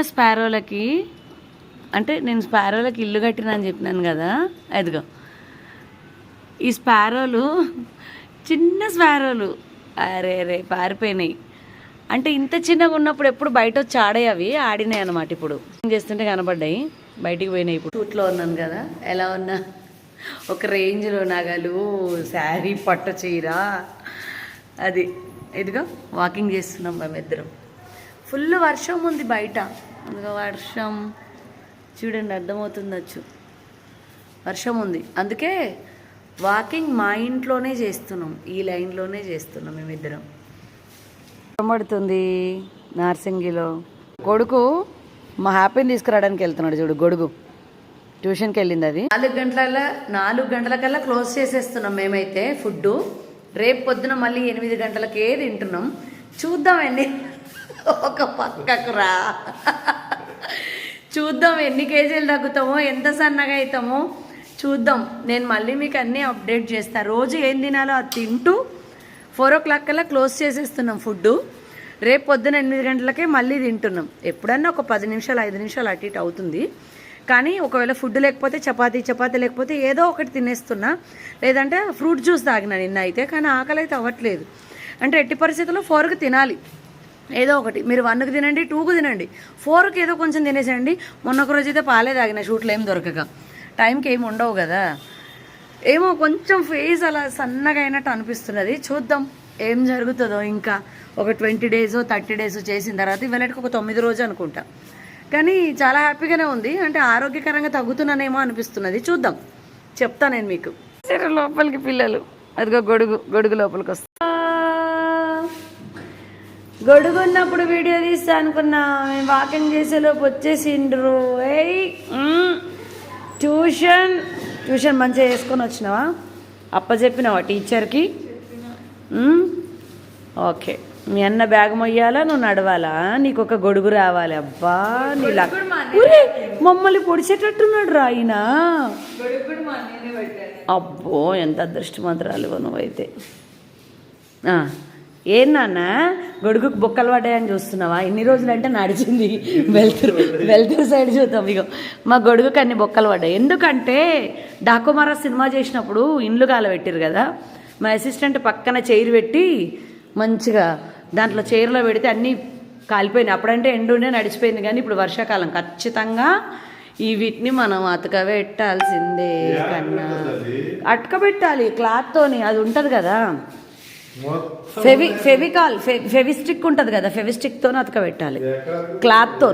స్పారోలకి అంటే నేను స్పారోలకి ఇల్లు కట్టినా అని చెప్పినాను కదా, అదిగో ఈ స్పారోలు చిన్న స్పారోలు అరే రే పారిపోయినాయి. అంటే ఇంత చిన్నగా ఉన్నప్పుడు ఎప్పుడు బయట వచ్చి అవి ఆడినాయి అనమాట. ఇప్పుడు చేస్తుంటే కనబడ్డాయి, బయటికి పోయినాయి. ఇప్పుడు షూట్లో ఉన్నాను కదా, ఎలా ఉన్నా ఒక రేంజ్లో నగలు, శారీ, పట్టు చీర, అది ఇదిగో వాకింగ్ చేస్తున్నాం మేమిద్దరం. ఫుల్ వర్షం ఉంది బయట, అందులో వర్షం చూడండి అర్థమవుతుందచ్చు, వర్షం ఉంది. అందుకే వాకింగ్ మా ఇంట్లోనే చేస్తున్నాం, ఈ లైన్లోనే చేస్తున్నాం మేమిద్దరం. పడుతుంది నార్సింగిలో. కొడుకు మా హ్యాపీని తీసుకురావడానికి వెళ్తున్నాడు చూడు, గొడుగు ట్యూషన్కి వెళ్ళింది. అది 4 గంటలకల్లా క్లోజ్ చేసేస్తున్నాం మేమైతే ఫుడ్. రేపు పొద్దున మళ్ళీ 8 గంటలకే తింటున్నాం. చూద్దాం ఒక పక్కకు రా, చూద్దాం ఎన్ని కేజీలు తగ్గుతామో, ఎంత సన్నగా అవుతామో చూద్దాం. నేను మళ్ళీ మీకు అన్నీ అప్డేట్ చేస్తాను. రోజు ఏం తినాలో అది తింటూ 4 o'clock కల్లా క్లోజ్ చేసేస్తున్నాం ఫుడ్. రేపు పొద్దున 8 గంటలకే మళ్ళీ తింటున్నాం. ఎప్పుడన్నా ఒక 10 నిమిషాలు 5 నిమిషాలు అటు ఇటు అవుతుంది. కానీ ఒకవేళ ఫుడ్ లేకపోతే చపాతీ లేకపోతే ఏదో ఒకటి తినేస్తున్నా, లేదంటే ఫ్రూట్ జ్యూస్ తాగినా నిన్న అయితే. కానీ ఆకలి అయితే అవ్వట్లేదు. అంటే ఎట్టి పరిస్థితుల్లో 4కి తినాలి ఏదో ఒకటి. మీరు 1కి తినండి, 2కి తినండి, 4కి ఏదో కొంచెం తినేసేయండి. మొన్న ఒక రోజు అయితే పాలే తాగిన షూట్లో ఏం దొరకక, టైంకి ఏమి ఉండవు కదా. ఏమో కొంచెం ఫేస్ అలా సన్నగా అయినట్టు అనిపిస్తున్నది. చూద్దాం ఏం జరుగుతుందో. ఇంకా ఒక 20 days 30 days చేసిన తర్వాత ఇవాళకి ఒక 9 రోజు అనుకుంటా. కానీ చాలా హ్యాపీగానే ఉంది. అంటే ఆరోగ్యకరంగా తగ్గుతున్నానేమో అనిపిస్తున్నది. చూద్దాం, చెప్తా నేను మీకు. సరే లోపలికి పిల్లలు, అదిగో గొడుగు లోపలికి వస్తా. గొడుగు ఉన్నప్పుడు వీడియో తీస్తా అనుకున్నా, మేము వాకింగ్ చేసేలోపు వచ్చేసిండ్రు. ట్యూషన్ మంచిగా చేసుకొని వచ్చినావా? అప్పచెప్పినావా టీచర్కి? ఓకే. మీ అన్న బ్యాగ్ మొయ్యాలా, నువ్వు నడవాలా, నీకు ఒక గొడుగు రావాలి. అబ్బా నీలా మమ్మల్ని పొడిచేటట్టున్నాడు రా ఆయన. అబ్బో ఎంత అదృష్టమంతరాలు నువ్వైతే. ఏం నాన్న గొడుగుకు బొక్కలు పడ్డాయని చూస్తున్నావా? ఇన్ని రోజులు అంటే నడిచింది వెళ్తురు సైడ్ చూద్దాం. ఇగో మా గొడుగుకి అన్ని బొక్కలు పడ్డాయి. ఎందుకంటే డాకుమారా సినిమా చేసినప్పుడు ఇండ్లు కాలబెట్టారు కదా, మా అసిస్టెంట్ పక్కన చైర్ పెట్టి మంచిగా దాంట్లో చైర్లో పెడితే అన్నీ కాలిపోయినాయి. అప్పుడంటే ఎండుండే నడిచిపోయింది. కానీ ఇప్పుడు వర్షాకాలం ఖచ్చితంగా వీటిని మనం అతకబెట్టాల్సిందే. కన్నా అతకబెట్టాలి క్లాత్తోని. అది ఉంటుంది కదా ఫెవిస్టిక్ ఉంటుంది కదా, ఫెవిస్టిక్తో అతకబెట్టాలి క్లాత్తో.